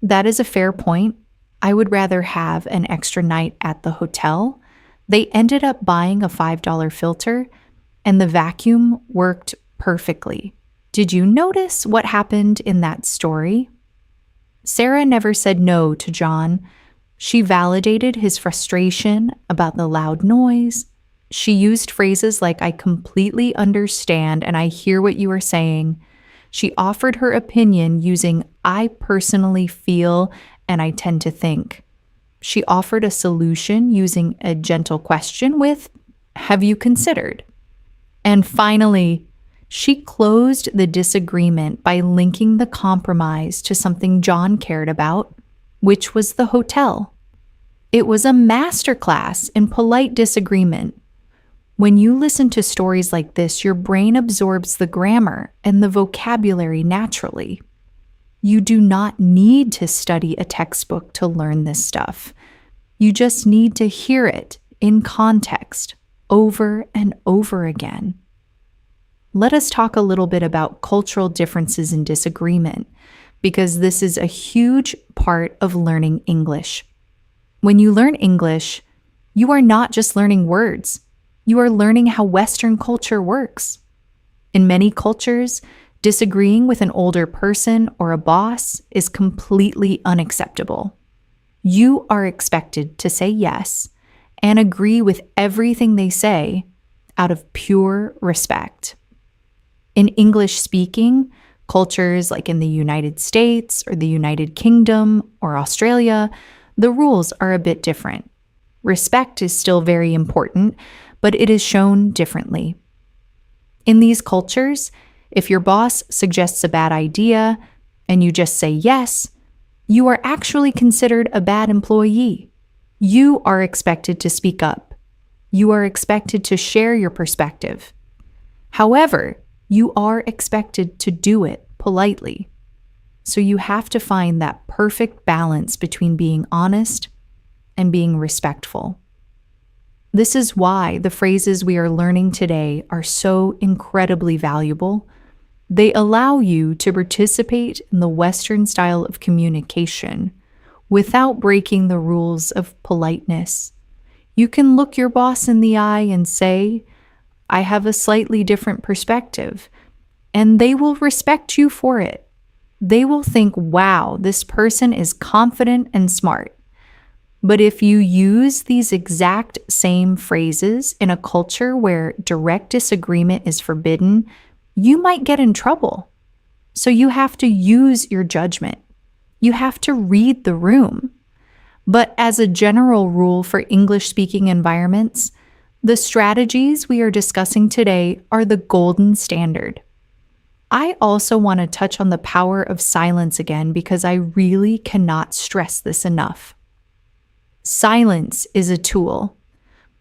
"That is a fair point. I would rather have an extra night at the hotel." They ended up buying a $5 filter, and the vacuum worked perfectly. Did you notice what happened in that story? Sarah never said no to John. She validated his frustration about the loud noise. She used phrases like, "I completely understand and I hear what you are saying." She offered her opinion using, "I personally feel and I tend to think." She offered a solution using a gentle question with, "Have you considered?" And finally, she closed the disagreement by linking the compromise to something John cared about, which was the hotel. It was a masterclass in polite disagreement. When you listen to stories like this, your brain absorbs the grammar and the vocabulary naturally. You do not need to study a textbook to learn this stuff. You just need to hear it in context over and over again. Let us talk a little bit about cultural differences and disagreement, because this is a huge part of learning English. When you learn English, you are not just learning words. You are learning how Western culture works. In many cultures, disagreeing with an older person or a boss is completely unacceptable. You are expected to say yes and agree with everything they say out of pure respect. In English-speaking cultures like in the United States or the United Kingdom or Australia, the rules are a bit different. Respect is still very important, but it is shown differently. In these cultures, if your boss suggests a bad idea and you just say yes, you are actually considered a bad employee. You are expected to speak up. You are expected to share your perspective. However, you are expected to do it politely. So you have to find that perfect balance between being honest and being respectful. This is why the phrases we are learning today are so incredibly valuable. They allow you to participate in the Western style of communication without breaking the rules of politeness. You can look your boss in the eye and say, I have a slightly different perspective, and they will respect you for it. They will think, wow, this person is confident and smart. But if you use these exact same phrases in a culture where direct disagreement is forbidden, you might get in trouble. So you have to use your judgment. You have to read the room. But as a general rule for English-speaking environments, the strategies we are discussing today are the golden standard. I also want to touch on the power of silence again because I really cannot stress this enough. Silence is a tool.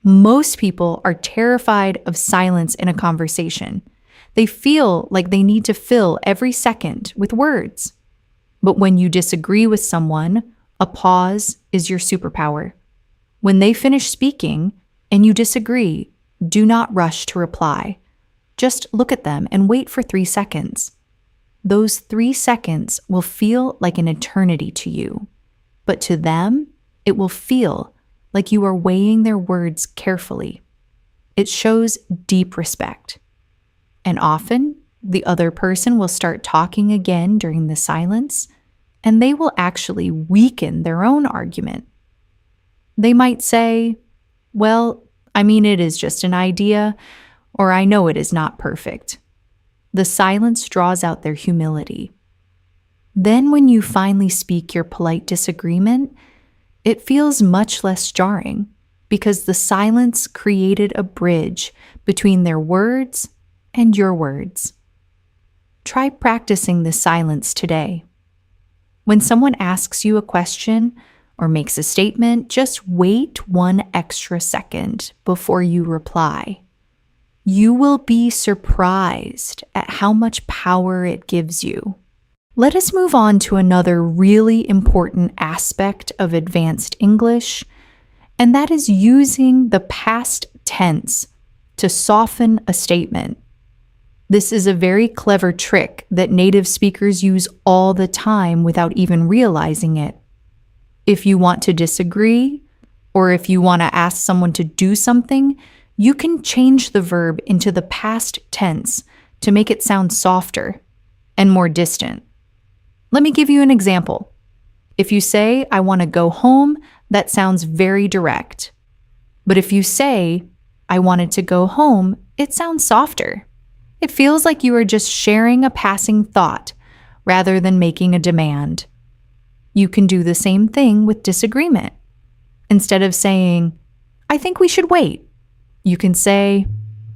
Most people are terrified of silence in a conversation. They feel like they need to fill every second with words. But when you disagree with someone, a pause is your superpower. When they finish speaking and you disagree, do not rush to reply. Just look at them and wait for 3 seconds. Those 3 seconds will feel like an eternity to you, but to them, it will feel like you are weighing their words carefully. It shows deep respect. And often, the other person will start talking again during the silence, and they will actually weaken their own argument. They might say, well, it is just an idea, or I know it is not perfect. The silence draws out their humility. Then when you finally speak your polite disagreement, it feels much less jarring because the silence created a bridge between their words and your words. Try practicing this silence today. When someone asks you a question or makes a statement, just wait 1 extra second before you reply. You will be surprised at how much power it gives you. Let us move on to another really important aspect of advanced English, and that is using the past tense to soften a statement. This is a very clever trick that native speakers use all the time without even realizing it. If you want to disagree, or if you want to ask someone to do something, you can change the verb into the past tense to make it sound softer and more distant. Let me give you an example. If you say, I want to go home, that sounds very direct. But if you say, I wanted to go home, it sounds softer. It feels like you are just sharing a passing thought rather than making a demand. You can do the same thing with disagreement. Instead of saying, I think we should wait, you can say,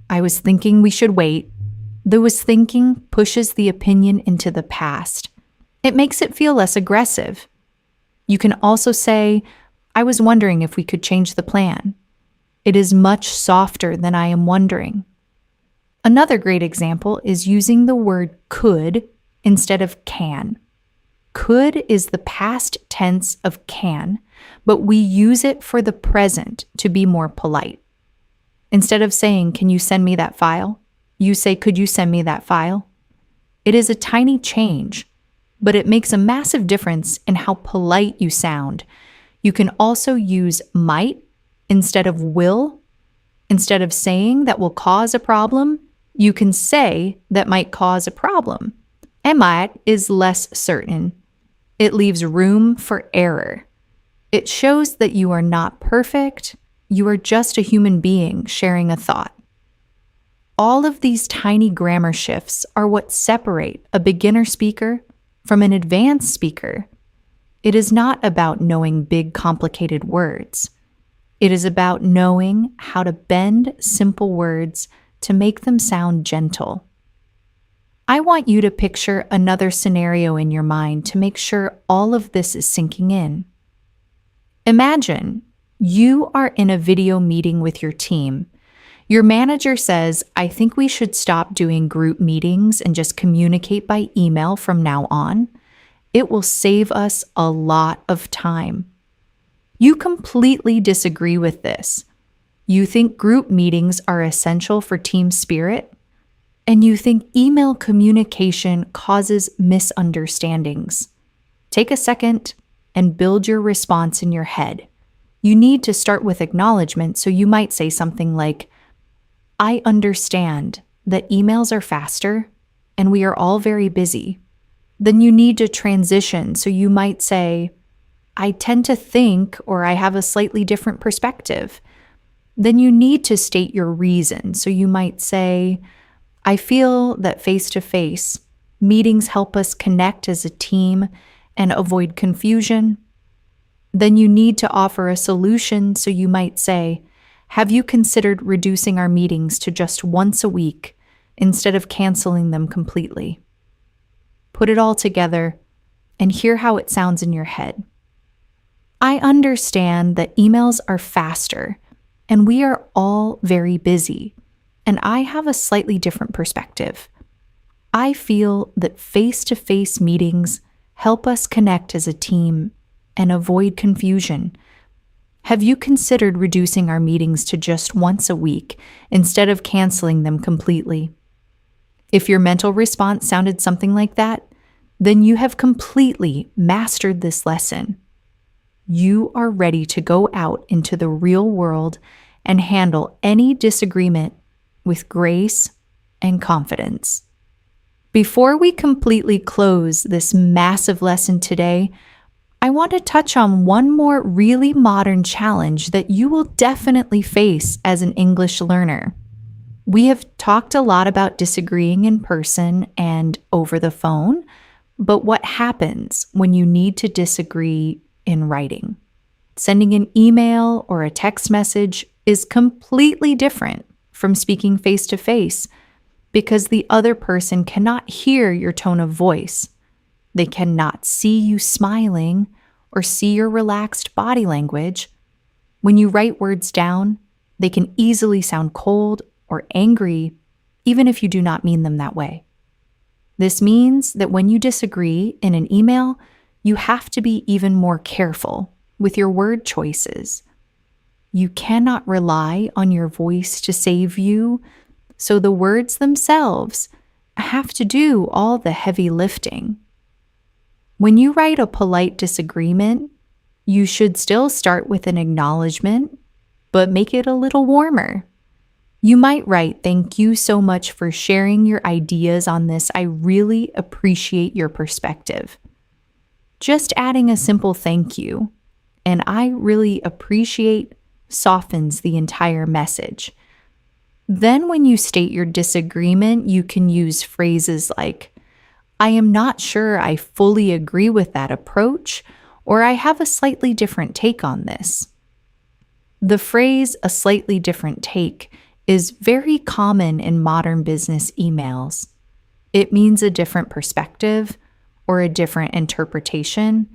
I was thinking we should wait. The was thinking pushes the opinion into the past. It makes it feel less aggressive. You can also say, I was wondering if we could change the plan. It is much softer than I am wondering. Another great example is using the word could instead of can. Could is the past tense of can, but we use it for the present to be more polite. Instead of saying, can you send me that file? You say, could you send me that file? It is a tiny change, but it makes a massive difference in how polite you sound. You can also use might instead of will. Instead of saying that will cause a problem, you can say that might cause a problem. And might is less certain. It leaves room for error. It shows that you are not perfect. You are just a human being sharing a thought. All of these tiny grammar shifts are what separate a beginner speaker from an advanced speaker. It is not about knowing big, complicated words. It is about knowing how to bend simple words to make them sound gentle. I want you to picture another scenario in your mind to make sure all of this is sinking in. Imagine you are in a video meeting with your team. Your manager says, I think we should stop doing group meetings and just communicate by email from now on. It will save us a lot of time. You completely disagree with this. You think group meetings are essential for team spirit, and you think email communication causes misunderstandings. Take a second and build your response in your head. You need to start with acknowledgement, so you might say something like, I understand that emails are faster and we are all very busy. Then you need to transition. So you might say, I tend to think, or I have a slightly different perspective. Then you need to state your reason. So you might say, I feel that face-to-face meetings help us connect as a team and avoid confusion. Then you need to offer a solution. So you might say, have you considered reducing our meetings to just once a week instead of canceling them completely? Put it all together and hear how it sounds in your head. I understand that emails are faster and we are all very busy, and I have a slightly different perspective. I feel that face-to-face meetings help us connect as a team and avoid confusion. Have you considered reducing our meetings to just once a week instead of canceling them completely? If your mental response sounded something like that, then you have completely mastered this lesson. You are ready to go out into the real world and handle any disagreement with grace and confidence. Before we completely close this massive lesson today, I want to touch on one more really modern challenge that you will definitely face as an English learner. We have talked a lot about disagreeing in person and over the phone, but what happens when you need to disagree in writing? Sending an email or a text message is completely different from speaking face-to-face because the other person cannot hear your tone of voice. They cannot see you smiling or see your relaxed body language. When you write words down, they can easily sound cold or angry, even if you do not mean them that way. This means that when you disagree in an email, you have to be even more careful with your word choices. You cannot rely on your voice to save you, so the words themselves have to do all the heavy lifting. When you write a polite disagreement, you should still start with an acknowledgement, but make it a little warmer. You might write, "Thank you so much for sharing your ideas on this. I really appreciate your perspective." Just adding a simple thank you, and "I really appreciate" softens the entire message. Then when you state your disagreement, you can use phrases like, "I am not sure I fully agree with that approach," or "I have a slightly different take on this." The phrase "a slightly different take" is very common in modern business emails. It means a different perspective or a different interpretation.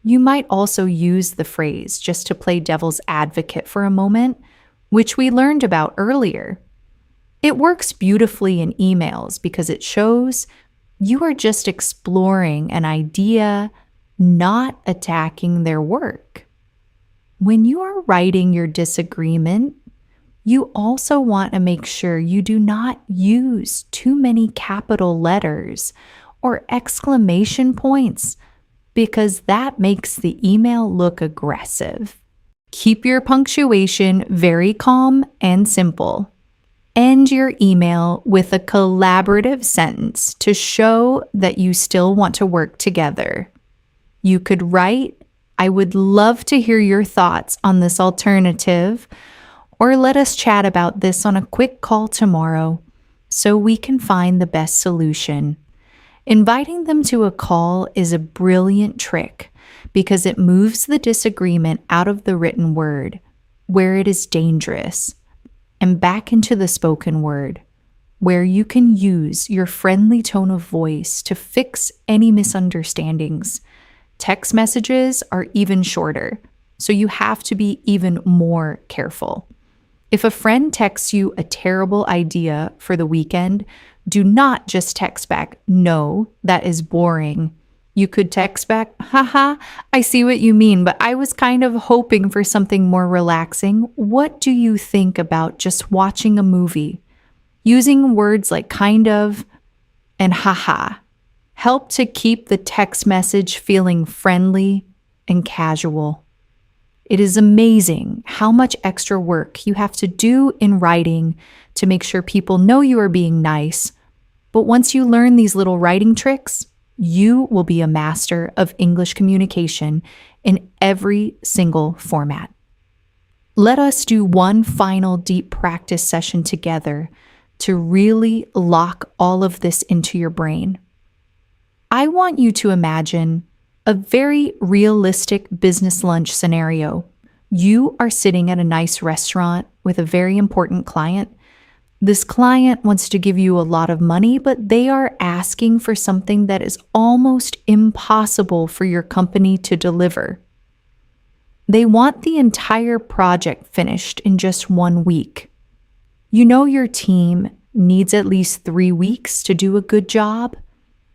You might also use the phrase just to play devil's advocate for a moment, which we learned about earlier. It works beautifully in emails because it shows you are just exploring an idea, not attacking their work. When you are writing your disagreement, you also want to make sure you do not use too many capital letters or exclamation points because that makes the email look aggressive. Keep your punctuation very calm and simple. End your email with a collaborative sentence to show that you still want to work together. You could write, "I would love to hear your thoughts on this alternative," or "let us chat about this on a quick call tomorrow so we can find the best solution." Inviting them to a call is a brilliant trick because it moves the disagreement out of the written word, where it is dangerous, and back into the spoken word, where you can use your friendly tone of voice to fix any misunderstandings. Text messages are even shorter, so you have to be even more careful. If a friend texts you a terrible idea for the weekend, do not just text back, "No, that is boring." You could text back, "Haha, I see what you mean, but I was kind of hoping for something more relaxing. What do you think about just watching a movie?" Using words like "kind of" and "haha" help to keep the text message feeling friendly and casual. It is amazing how much extra work you have to do in writing to make sure people know you are being nice. But once you learn these little writing tricks, you will be a master of English communication in every single format. Let us do one final deep practice session together to really lock all of this into your brain. I want you to imagine a very realistic business lunch scenario. You are sitting at a nice restaurant with a very important client. This client wants to give you a lot of money, but they are asking for something that is almost impossible for your company to deliver. They want the entire project finished in just 1 week. You know your team needs at least 3 weeks to do a good job.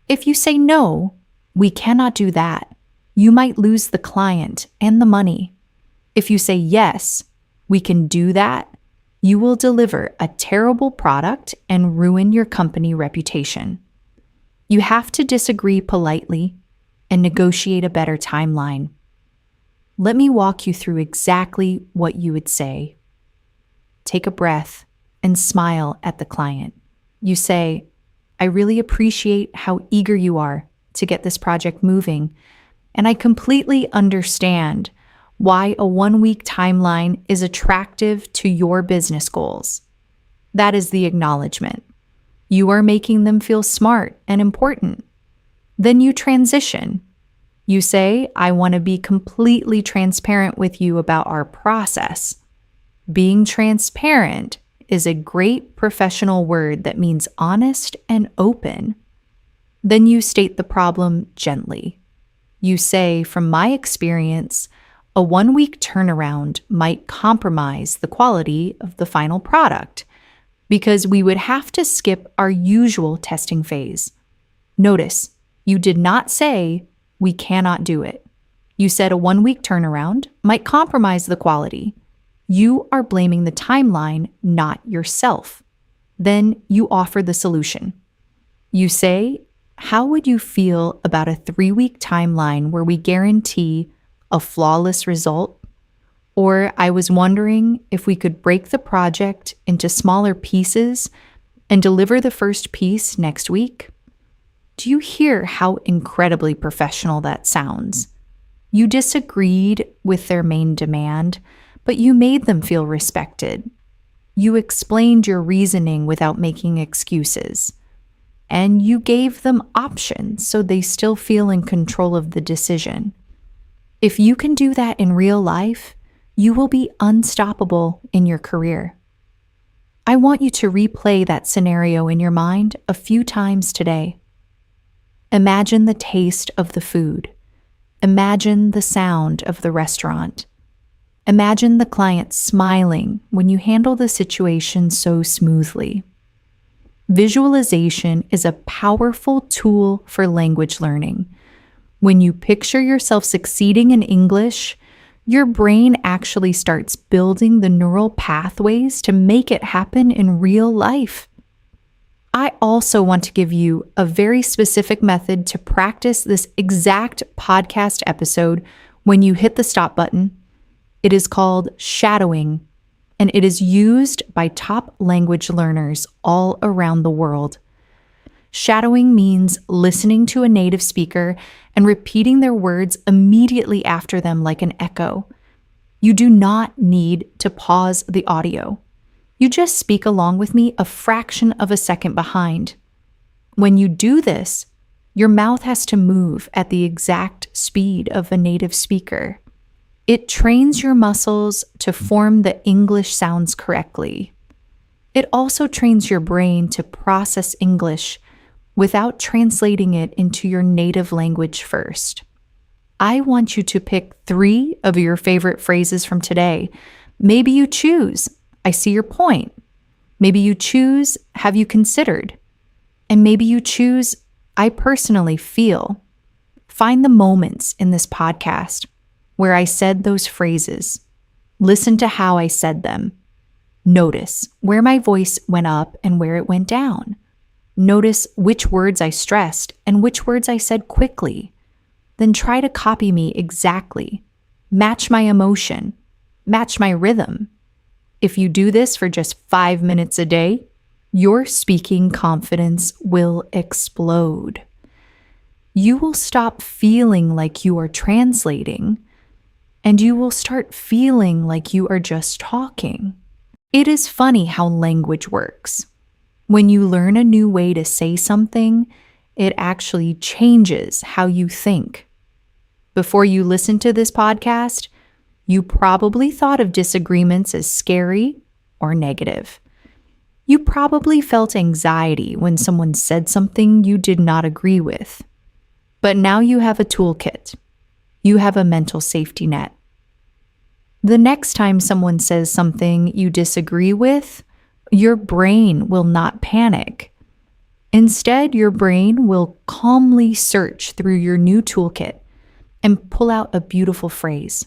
If you say no, we cannot do that, you might lose the client and the money. If you say yes, we can do that, you will deliver a terrible product and ruin your company reputation. You have to disagree politely and negotiate a better timeline. Let me walk you through exactly what you would say. Take a breath and smile at the client. You say, I really appreciate how eager you are to get this project moving, and I completely understand why a 1-week timeline is attractive to your business goals. That is the acknowledgement. You are making them feel smart and important. Then you transition. You say, I want to be completely transparent with you about our process. Being transparent is a great professional word that means honest and open. Then you state the problem gently. You say, from my experience, a 1-week turnaround might compromise the quality of the final product because we would have to skip our usual testing phase. Notice, you did not say, we cannot do it. You said a 1-week turnaround might compromise the quality. You are blaming the timeline, not yourself. Then you offer the solution. You say, how would you feel about a 3-week timeline where we guarantee a flawless result? Or I was wondering if we could break the project into smaller pieces and deliver the first piece next week. Do you hear how incredibly professional that sounds? You disagreed with their main demand, but you made them feel respected. You explained your reasoning without making excuses. And you gave them options so they still feel in control of the decision. If you can do that in real life, you will be unstoppable in your career. I want you to replay that scenario in your mind a few times today. Imagine the taste of the food. Imagine the sound of the restaurant. Imagine the client smiling when you handle the situation so smoothly. Visualization is a powerful tool for language learning. When you picture yourself succeeding in English, your brain actually starts building the neural pathways to make it happen in real life. I also want to give you a very specific method to practice this exact podcast episode when you hit the stop button. It is called shadowing, and it is used by top language learners all around the world. Shadowing means listening to a native speaker and repeating their words immediately after them like an echo. You do not need to pause the audio. You just speak along with me a fraction of a second behind. When you do this, your mouth has to move at the exact speed of a native speaker. It trains your muscles to form the English sounds correctly. It also trains your brain to process English without translating it into your native language first. I want you to pick 3 of your favorite phrases from today. Maybe you choose, I see your point. Maybe you choose, have you considered? And maybe you choose, I personally feel. Find the moments in this podcast where I said those phrases. Listen to how I said them. Notice where my voice went up and where it went down. Notice which words I stressed and which words I said quickly. Then try to copy me exactly. match my emotion, match my rhythm. If you do this for just 5 minutes a day, your speaking confidence will explode. You will stop feeling like you are translating, and you will start feeling like you are just talking. It is funny how language works. When you learn a new way to say something, it actually changes how you think. Before you listen to this podcast, you probably thought of disagreements as scary or negative. You probably felt anxiety when someone said something you did not agree with. But now you have a toolkit. You have a mental safety net. The next time someone says something you disagree with, your brain will not panic. Instead, your brain will calmly search through your new toolkit and pull out a beautiful phrase.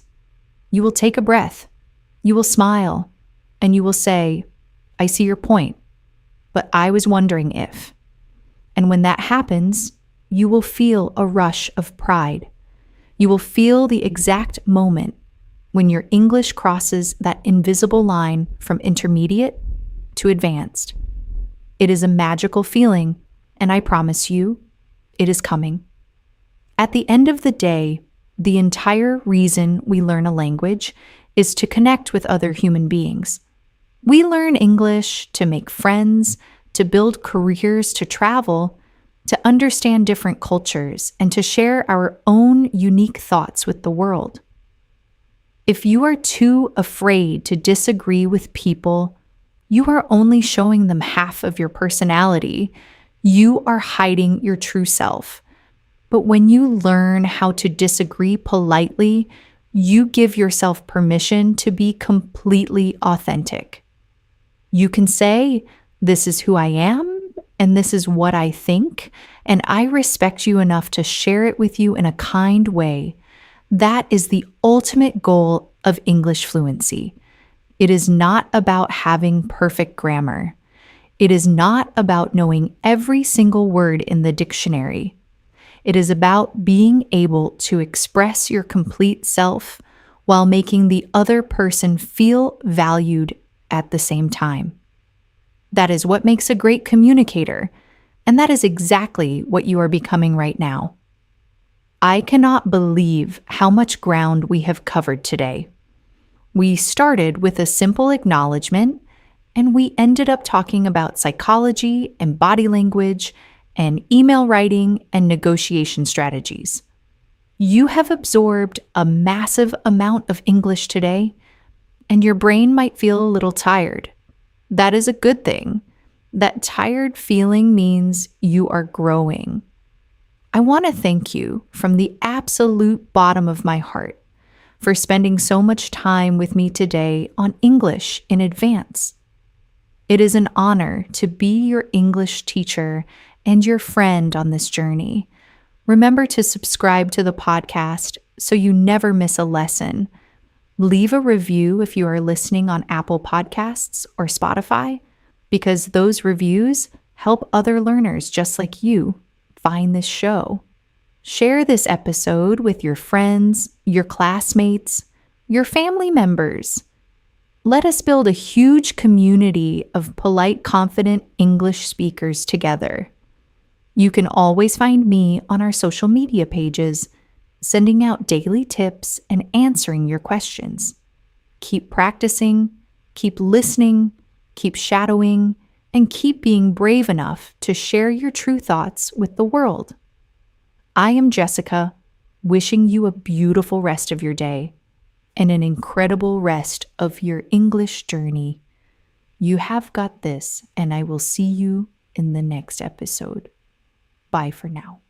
You will take a breath, you will smile, and you will say, I see your point, but I was wondering if. And when that happens, you will feel a rush of pride. You will feel the exact moment when your English crosses that invisible line from intermediate to advanced. It is a magical feeling, and I promise you, it is coming. At the end of the day, the entire reason we learn a language is to connect with other human beings. We learn English to make friends, to build careers, to travel, to understand different cultures, and to share our own unique thoughts with the world. If you are too afraid to disagree with people, you are only showing them half of your personality. You are hiding your true self. But when you learn how to disagree politely, you give yourself permission to be completely authentic. You can say, this is who I am, and this is what I think, and I respect you enough to share it with you in a kind way. That is the ultimate goal of English fluency. It is not about having perfect grammar. It is not about knowing every single word in the dictionary. It is about being able to express your complete self while making the other person feel valued at the same time. That is what makes a great communicator, and that is exactly what you are becoming right now. I cannot believe how much ground we have covered today. We started with a simple acknowledgement, and we ended up talking about psychology and body language and email writing and negotiation strategies. You have absorbed a massive amount of English today, and your brain might feel a little tired. That is a good thing. That tired feeling means you are growing. I want to thank you from the absolute bottom of my heart for spending so much time with me today on English in Advance. It is an honor to be your English teacher and your friend on this journey. Remember to subscribe to the podcast so you never miss a lesson. Leave a review if you are listening on Apple Podcasts or Spotify, because those reviews help other learners just like you find this show. Share this episode with your friends, your classmates, your family members. Let us build a huge community of polite, confident English speakers together. You can always find me on our social media pages, sending out daily tips and answering your questions. Keep practicing, keep listening, keep shadowing, and keep being brave enough to share your true thoughts with the world. I am Jessica, wishing you a beautiful rest of your day and an incredible rest of your English journey. You have got this, and I will see you in the next episode. Bye for now.